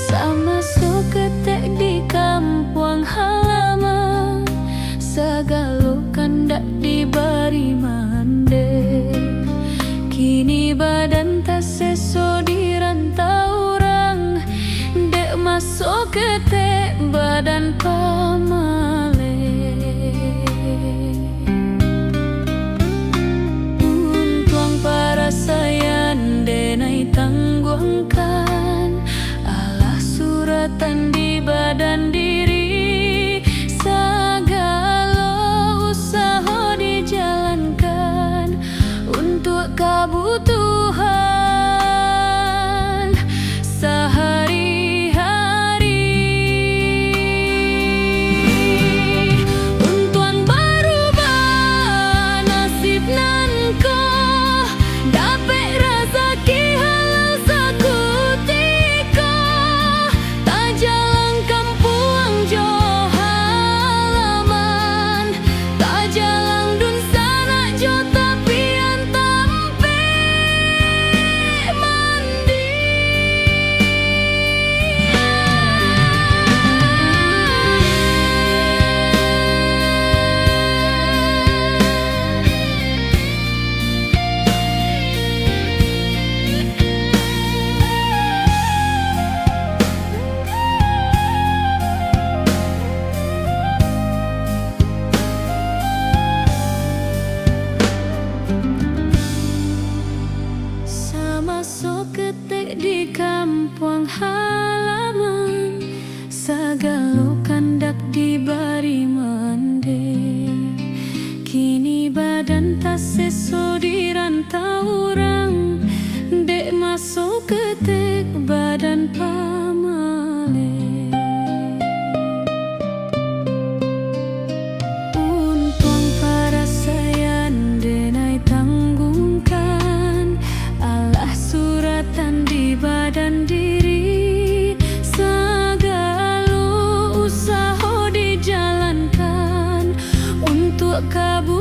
sama ketek di kampung halaman, segala kandak diberi mande. Kini badan tak seso di rantau orang, dek masuk ketek badan pamale. Untuang para sayan denai tangguangkan, alah suratan di badan diri, segala usaha dijalankan untuk kebutuhan sehari-hari. Untuan berubah nasib nan ko, dapet rezeki halal sakutika, tak jalan kampung jo halaman, tak jalan dun sana jo tapian tampe mandi. Sama ketek di kampung halaman, segala kandak diberi mende. Kini badan tak seso di rantau orang, dek masuk ketek badan pamale. Untuang para sayan denai tanggungkan, alah suratan di badan diri, segala usaha dijalankan untuk kabur